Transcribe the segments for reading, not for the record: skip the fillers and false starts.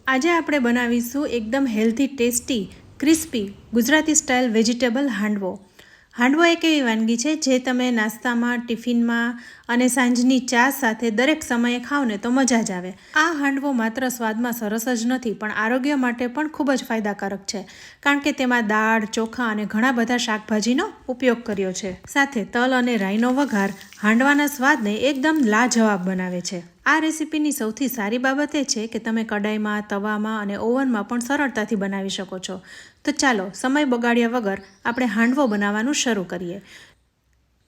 આજે આપણે બનાવીશું એકદમ healthy, tasty, crispy Gujarati style vegetable handvo. Handvo એક એવી વાનગી છે જે તમે નાસ્તામાં, ટિફિનમાં અને સાંજની ચા સાથે દરેક સમયે ખાઓ ને તો મજા જ આવે. આ હાંડવો માત્ર સ્વાદમાં સરસ જ નથી પણ આરોગ્ય માટે પણ ખૂબ જ ફાયદાકારક છે, કારણ કે તેમાં દાળ, ચોખા અને ઘણા બધા શાકભાજીનો ઉપયોગ કર્યો છે. સાથે તલ અને રાઈનો વઘાર હાંડવાના સ્વાદને એકદમ લાજવાબ બનાવે છે. આ રેસીપીની સૌથી સારી બાબત એ છે કે તમે કડાઈમાં, તવામાં અને ઓવનમાં પણ સરળતાથી બનાવી શકો છો. તો ચાલો સમય બગાડ્યા વગર આપણે હાંડવો બનાવવાનું શરૂ કરીએ.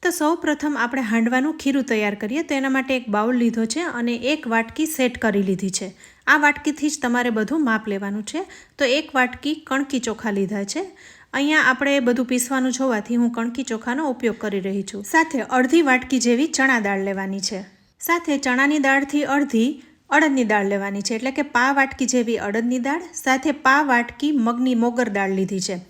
તો સૌ પ્રથમ આપણે હાંડવાનું ખીરું તૈયાર કરીએ. તો એના માટે એક બાઉલ લીધો છે અને એક વાટકી સેટ કરી લીધી છે. આ વાટકીથી જ તમારે બધું માપ લેવાનું છે. તો એક વાટકી કણકી ચોખા લીધા છે. અહીંયા આપણે બધું પીસવાનું જોવાથી હું કણકી ચોખાનો ઉપયોગ કરી રહી છું. સાથે અડધી વાટકી જેવી ચણા દાળ લેવાની છે. સાથે ચણાની દાળથી અડધી અડદની દાળ લેવાની છે, એટલે કે પા વાટકી જેવી અડદની દાળ, સાથે પા વાટકી મગની મોગર દાળ લીધી છે.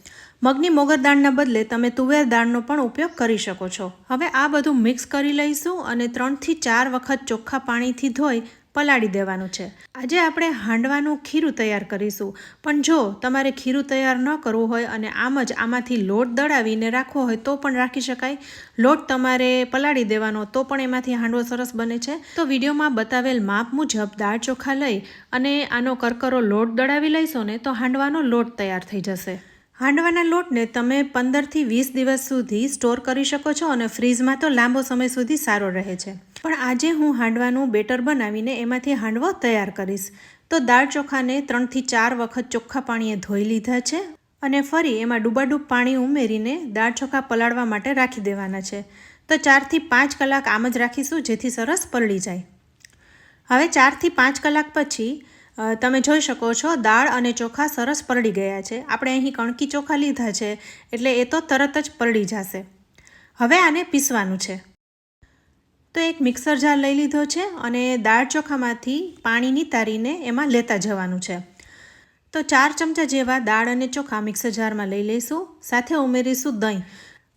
મગની મોગર દાળના બદલે તમે તુવેર દાળનો પણ ઉપયોગ કરી શકો છો. હવે આ બધું મિક્સ કરી લઈશું અને 3 થી 4 વખત ચોખ્ખા પાણીથી ધોઈ પલાળી દેવાનું છે. આજે આપણે હાંડવાનું ખીરું તૈયાર કરીશું, પણ જો તમારે ખીરું તૈયાર ન કરવું હોય અને આમ જ આમાંથી લોટ દળાવીને રાખવો હોય તો પણ રાખી શકાય. લોટ તમારે પલાળી દેવાનો તો પણ એમાંથી હાંડવો સરસ બને છે. તો વિડીયોમાં બતાવેલ માપ મુજબ દાળ ચોખા લઈ અને આનો કરકરો લોટ દળાવી લઈશો ને તો હાંડવાનો લોટ તૈયાર થઈ જશે. હાંડવાના લોટને તમે 15 થી 20 દિવસ સુધી સ્ટોર કરી શકો છો અને ફ્રીઝમાં તો લાંબો સમય સુધી સારો રહે છે. પણ આજે હું હાંડવાનું બેટર બનાવીને એમાંથી હાંડવો તૈયાર કરીશ. તો દાળ ચોખાને 3 થી 4 વખત ચોખ્ખા પાણીએ ધોઈ લીધા છે અને ફરી એમાં ડૂબાડૂબ પાણી ઉમેરીને દાળ ચોખા પલાળવા માટે રાખી દેવાના છે. તો 4 થી 5 કલાક આમ જ રાખીશું, જેથી સરસ પલળી જાય. હવે 4 થી 5 કલાક પછી તમે જોઈ શકો છો દાળ અને ચોખા સરસ પલળી ગયા છે. આપણે અહીં કણકી ચોખા લીધા છે એટલે એ તો તરત જ પલળી જશે. હવે આને પીસવાનું છે. તો એક મિક્સર જાર લઈ લીધો છે અને દાળ ચોખામાંથી પાણી નિતારીને એમાં લેતા જવાનું છે. તો 4 ચમચા જેવા દાળ અને ચોખા મિક્સર જારમાં લઈ લઈશું. સાથે ઉમેરીશું દહીં.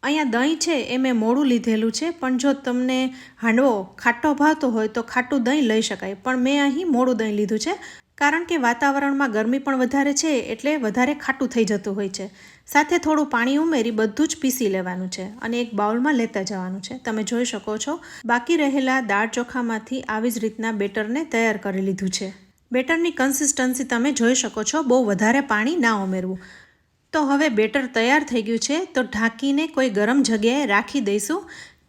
અહીંયા દહીં છે એ મેં મોડું લીધેલું છે, પણ જો તમને હાંડવો ખાટો ભાવતો હોય તો ખાટું દહીં લઈ શકાય, પણ મેં અહીં મોડું દહીં લીધું છે, કારણ કે વાતાવરણમાં ગરમી પણ વધારે છે એટલે વધારે ખાટું થઈ જતું હોય છે. સાથે થોડું પાણી ઉમેરી બધું જ પીસી લેવાનું છે અને એક બાઉલમાં લેતા જવાનું છે. તમે જોઈ શકો છો બાકી રહેલા દાળ ચોખામાંથી આવી જ રીતના બેટરને તૈયાર કરી લીધું છે. બેટરની કન્સિસ્ટન્સી તમે જોઈ શકો છો, બહુ વધારે પાણી ના ઉમેરવું. તો હવે બેટર તૈયાર થઈ ગયું છે. તો ઢાંકીને કોઈ ગરમ જગ્યાએ રાખી દઈશું,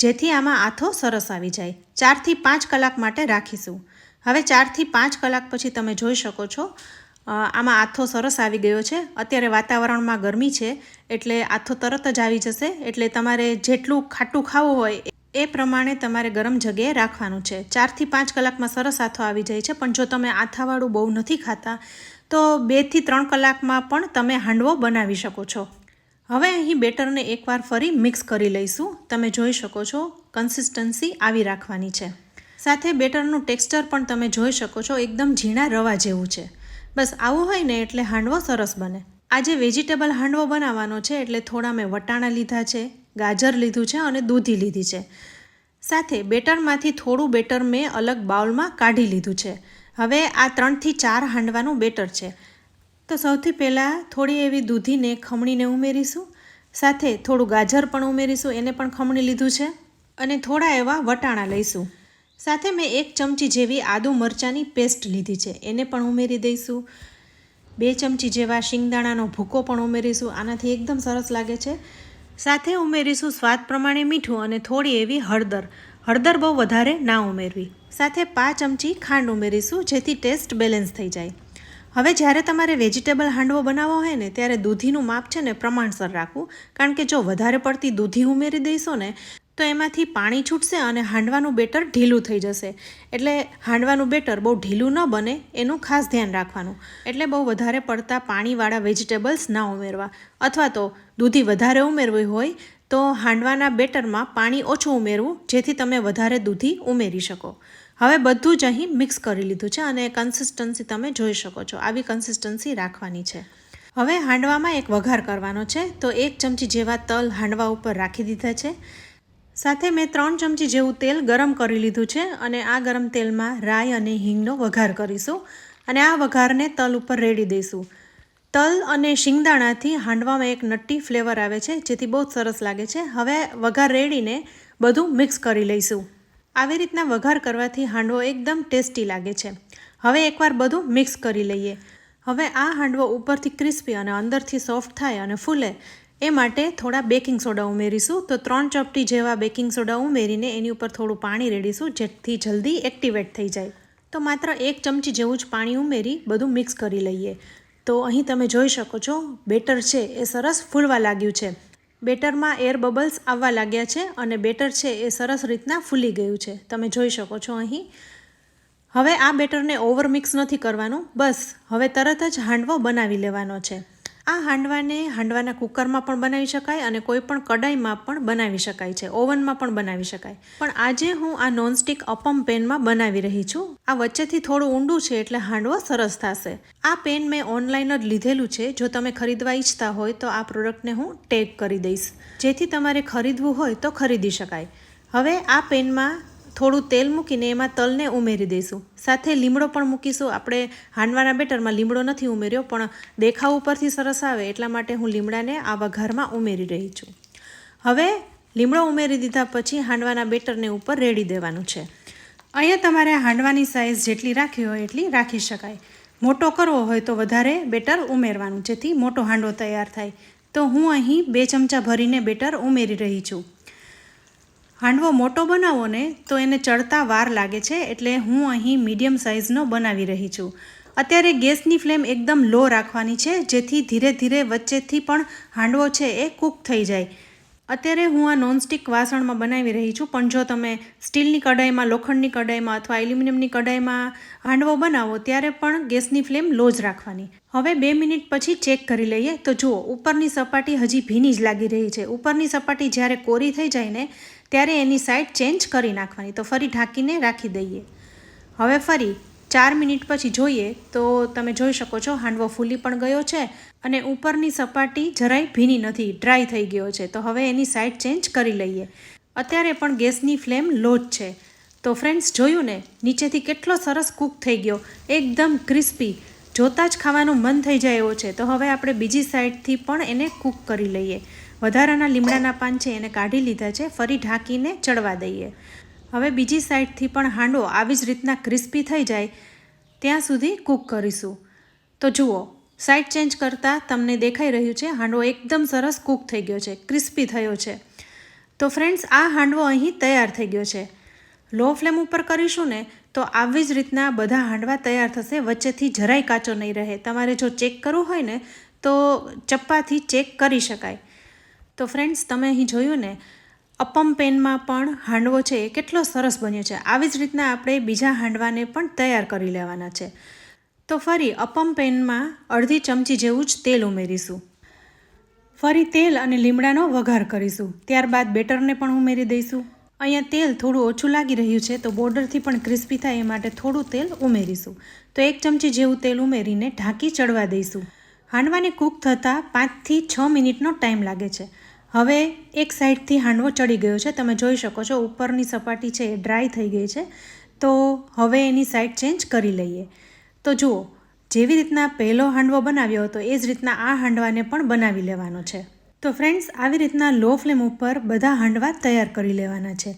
જેથી આમાં આથો સરસ આવી જાય. 4 થી 5 કલાક માટે રાખીશું. હવે 4 થી 5 કલાક પછી તમે જોઈ શકો છો આમાં આથો સરસ આવી ગયો છે. અત્યારે વાતાવરણમાં ગરમી છે એટલે આથો તરત જ આવી જશે. એટલે તમારે જેટલું ખાટું ખાવું હોય એ પ્રમાણે તમારે ગરમ જગ્યાએ રાખવાનું છે. 4 થી 5 કલાકમાં સરસ આથો આવી જાય છે. પણ જો તમે આથાવાળું બહુ નથી ખાતા તો 2 થી 3 કલાકમાં પણ તમે હાંડવો બનાવી શકો છો. હવે અહીં બેટરને એકવાર ફરી મિક્સ કરી લઈશું. તમે જોઈ શકો છો કન્સિસ્ટન્સી આવી રાખવાની છે. સાથે બેટરનું ટેક્સચર પણ તમે જોઈ શકો છો, એકદમ ઝીણા રવા જેવું છે. બસ આવું હોય ને એટલે હાંડવો સરસ બને. આજે વેજીટેબલ હાંડવો બનાવવાનો છે એટલે થોડા મેં વટાણા લીધા છે, ગાજર લીધું છે અને દૂધી લીધી છે. સાથે બેટરમાંથી થોડું બેટર મેં અલગ બાઉલમાં કાઢી લીધું છે. હવે આ 3 થી 4 હાંડવાનું બેટર છે. તો સૌથી પહેલાં થોડી એવી દૂધીને ખમણીને ઉમેરીશું. સાથે થોડું ગાજર પણ ઉમેરીશું, એને પણ ખમણી લીધું છે. અને થોડા એવા વટાણા લઈશું. સાથે મેં 1 ચમચી જેવી આદુ મરચાંની પેસ્ટ લીધી છે, એને પણ ઉમેરી દઈશું. 2 ચમચી જેવા શિંગદાણાનો ભૂકો પણ ઉમેરીશું, આનાથી એકદમ સરસ લાગે છે. સાથે ઉમેરીશું સ્વાદ પ્રમાણે મીઠું અને થોડી એવી હળદર. હળદર બહુ વધારે ના ઉમેરવી. સાથે 5 ચમચી ખાંડ ઉમેરીશું, જેથી ટેસ્ટ બેલેન્સ થઈ જાય. હવે જ્યારે તમારે વેજીટેબલ હાંડવો બનાવવો હોય ને ત્યારે દૂધીનું માપ છે ને પ્રમાણસર રાખવું, કારણ કે જો વધારે પડતી દૂધી ઉમેરી દઈશો ને તો એમાંથી પાણી છૂટશે અને હાંડવાનું બેટર ઢીલું થઈ જશે. એટલે હાંડવાનું બેટર બહુ ઢીલું ન બને એનું ખાસ ધ્યાન રાખવાનું. એટલે બહુ વધારે પડતા પાણીવાળા વેજીટેબલ્સ ના ઉમેરવા, અથવા તો દૂધી વધારે ઉમેરવી હોય તો હાંડવાના બેટરમાં પાણી ઓછું ઉમેરવું, જેથી તમે વધારે દૂધી ઉમેરી શકો. હવે બધું જ અહીં મિક્સ કરી લીધું છે અને કન્સિસ્ટન્સી તમે જોઈ શકો છો, આવી કન્સિસ્ટન્સી રાખવાની છે. હવે હાંડવામાં એક વઘાર કરવાનો છે. તો 1 ચમચી જેવા તલ હાંડવા ઉપર રાખી દીધા છે. સાથે મેં 3 ચમચી જેવું તેલ ગરમ કરી લીધું છે અને આ ગરમ તેલમાં રાઈ અને હિંગનો વઘાર કરીશું. અને આ વઘારને તલ ઉપર રેડી દઈશું. તલ અને શિંગદાણાથી હાંડવામાં એક નટ્ટી ફ્લેવર આવે છે, જેથી બહુ જ સરસ લાગે છે. હવે વઘાર રેડીને બધું મિક્સ કરી લઈશું. આવી રીતના વઘાર કરવાથી હાંડવો એકદમ ટેસ્ટી લાગે છે. હવે એકવાર બધું મિક્સ કરી લઈએ. હવે આ હાંડવો ઉપરથી ક્રિસ્પી અને અંદરથી સોફ્ટ થાય અને ફૂલે એ માટે થોડા બેકિંગ સોડા ઉમેરીશું. તો 3 ચપટી જેવા બેકિંગ સોડા ઉમેરીને એની ઉપર થોડું પાણી રેડીશું, જેથી જલ્દી એક્ટિવેટ થઈ જાય. તો માત્ર 1 ચમચી જેવું જ પાણી ઉમેરી બધું મિક્સ કરી લઈએ. તો અહીં તમે જોઈ શકો છો બેટર છે એ સરસ ફૂલવા લાગ્યું છે. બેટરમાં એર બબલ્સ આવવા લાગ્યા છે અને બેટર છે એ સરસ રીતના ફૂલી ગયું છે. તમે જોઈ શકો છો અહીં. હવે આ બેટરને ઓવર મિક્સ નથી કરવાનું, બસ હવે તરત જ હાંડવો બનાવી લેવાનો છે. આ હાંડવાના કુકરમાં પણ બનાવી શકાય અને કોઈ પણ કડાઈમાં પણ બનાવી શકાય છે, ઓવનમાં પણ બનાવી શકાય. પણ આજે હું આ નોનસ્ટિક અપમ પેનમાં બનાવી રહી છું. આ વચ્ચેથી થોડું ઊંડું છે એટલે હાંડવો સરસ થશે. આ પેન મેં ઓનલાઈન જ લીધેલું છે. જો તમે ખરીદવા ઈચ્છતા હોય તો આ પ્રોડક્ટને હું ટેગ કરી દઈશ, જેથી તમારે ખરીદવું હોય તો ખરીદી શકાય. હવે આ પેનમાં થોડું તેલ મૂકીને એમાં તલને ઉમેરી દઈશું. સાથે લીમડો પણ મૂકીશું. આપણે હાંડવાના બેટરમાં લીમડો નથી ઉમેર્યો, પણ દેખાવ ઉપરથી સરસ આવે એટલા માટે હું લીમડાને આ વઘારમાં ઉમેરી રહી છું. હવે લીમડો ઉમેરી દીધા પછી હાંડવાના બેટરને ઉપર રેડી દેવાનું છે. અહીંયા તમારે હાંડવાની સાઇઝ જેટલી રાખવી હોય એટલી રાખી શકાય. મોટો કરવો હોય તો વધારે બેટર ઉમેરવાનું, જેથી મોટો હાંડવો તૈયાર થાય. તો હું અહીં 2 ચમચા ભરીને બેટર ઉમેરી રહી છું. હાંડવો મોટો બનાવો ને તો એને ચડતા વાર લાગે છે, એટલે હું અહીં મીડિયમ સાઇઝનો બનાવી રહી છું. અત્યારે ગેસની ફ્લેમ એકદમ લો રાખવાની છે, જેથી ધીરે ધીરે વચ્ચેથી પણ હાંડવો છે એ કૂક થઈ જાય. અત્યારે હું આ નોનસ્ટિક વાસણમાં બનાવી રહી છું, પણ જો તમે સ્ટીલની કઢાઈમાં, લોખંડની કઢાઈમાં અથવા એલ્યુમિનિયમની કઢાઈમાં હાંડવો બનાવો ત્યારે પણ ગેસની ફ્લેમ લો જ રાખવાની. હવે 2 મિનિટ પછી ચેક કરી લઈએ. તો જુઓ, ઉપરની સપાટી હજી ભીની જ લાગી રહી છે. ઉપરની સપાટી જ્યારે કોરી થઈ જાય ને ત્યારે એની સાઈડ ચેન્જ કરી નાખવાની. તો ફરી ઢાંકીને રાખી દઈએ. હવે ફરી 4 મિનિટ પછી જોઈએ તો તમે જોઈ શકો છો હાંડવો ફૂલી પણ ગયો છે અને ઉપરની સપાટી જરાય ભીની નથી, ડ્રાય થઈ ગયો છે. તો હવે એની સાઈડ ચેન્જ કરી લઈએ. અત્યારે પણ ગેસની ફ્લેમ લો જ છે. તો ફ્રેન્ડ્સ, જોયું ને, નીચેથી કેટલો સરસ કૂક થઈ ગયો, એકદમ ક્રિસ્પી, જોતાં જ ખાવાનું મન થઈ જાય એવો છે. તો હવે આપણે બીજી સાઈડથી પણ એને કૂક કરી લઈએ. વધારાના લીમડાના પાન છે એને કાઢી લીધા છે, ફરી ઢાંકીને ચડવા દઈએ. હવે બીજી સાઈડથી પણ હાંડવો આવી જ રીતના ક્રિસ્પી થઈ જાય ત્યાં સુધી કૂક કરીશું. તો જુઓ, સાઈડ ચેન્જ કરતાં તમને દેખાઈ રહ્યું છે હાંડવો એકદમ સરસ કૂક થઈ ગયો છે, ક્રિસ્પી થયો છે. તો ફ્રેન્ડ્સ, આ હાંડવો અહીં તૈયાર થઈ ગયો છે. લો ફ્લેમ ઉપર કરીશું ને તો આવી જ રીતના બધા હાંડવા તૈયાર થશે, વચ્ચેથી જરાય કાચો નહીં રહે. તમારે જો ચેક કરવું હોય ને તો ચપ્પાથી ચેક કરી શકાય. તો ફ્રેન્ડ્સ, તમે અહીં જોયું ને, અપમ પેનમાં પણ હાંડવો છે એ કેટલો સરસ બન્યો છે. આવી જ રીતના આપણે બીજા હાંડવાને પણ તૈયાર કરી લેવાના છે. તો ફરી અપમ પેનમાં અડધી ચમચી જેવું જ તેલ ઉમેરીશું. ફરી તેલ અને લીમડાનો વઘાર કરીશું. ત્યારબાદ બેટરને પણ ઉમેરી દઈશું. અહીંયા તેલ થોડું ઓછું લાગી રહ્યું છે, તો બોર્ડરથી પણ ક્રિસ્પી થાય એ માટે થોડું તેલ ઉમેરીશું. તો 1 ચમચી જેવું તેલ ઉમેરીને ઢાંકી ચડવા દઈશું. હાંડવાને કૂક થતાં 5 થી 6 મિનિટનો ટાઈમ લાગે છે. હવે એક સાઈડથી હાંડવો ચડી ગયો છે. તમે જોઈ શકો છો ઉપરની સપાટી છે એ ડ્રાય થઈ ગઈ છે. તો હવે એની સાઈડ ચેન્જ કરી લઈએ. તો જુઓ, જેવી રીતના પહેલો હાંડવો બનાવ્યો હતો એ જ રીતના આ હાંડવાને પણ બનાવી લેવાનો છે. તો ફ્રેન્ડ્સ, આવી રીતના લો ફ્લેમ ઉપર બધા હાંડવા તૈયાર કરી લેવાના છે.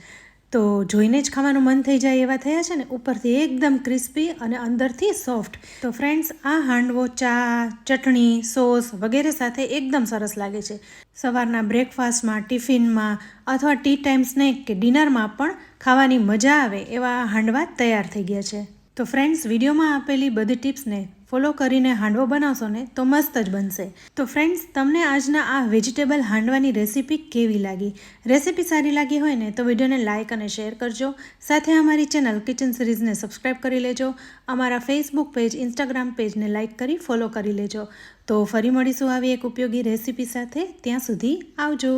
તો જોઈને જ ખાવાનું મન થઈ જાય એવા થયા છે ને, ઉપરથી એકદમ ક્રિસ્પી અને અંદરથી સોફ્ટ. તો ફ્રેન્ડ્સ, આ હાંડવો ચા, ચટણી, સોસ વગેરે સાથે એકદમ સરસ લાગે છે. સવારના બ્રેકફાસ્ટમાં, ટિફિનમાં અથવા ટી ટાઈમ સ્નેક કે ડિનરમાં પણ ખાવાની મજા આવે એવા હાંડવા તૈયાર થઈ ગયા છે. તો ફ્રેન્ડ્સ, વિડીયોમાં આપેલી બધી ટિપ્સને ફોલો કરીને હાંડવો બનાવશો ને તો મસ્ત જ બનશે. તો ફ્રેન્ડ્સ, તમને આજના આ વેજીટેબલ હાંડવાની રેસીપી કેવી લાગી? રેસીપી સારી લાગી હોય ને તો વિડીયોને લાઇક અને શેર કરજો. સાથે અમારી ચેનલ કિચન સિરીઝને સબસ્ક્રાઈબ કરી લેજો. અમારા ફેસબુક પેજ, ઇન્સ્ટાગ્રામ પેજને લાઇક કરી ફોલો કરી લેજો. તો ફરી મળીશું આવી એક ઉપયોગી રેસીપી સાથે. ત્યાં સુધી આવજો.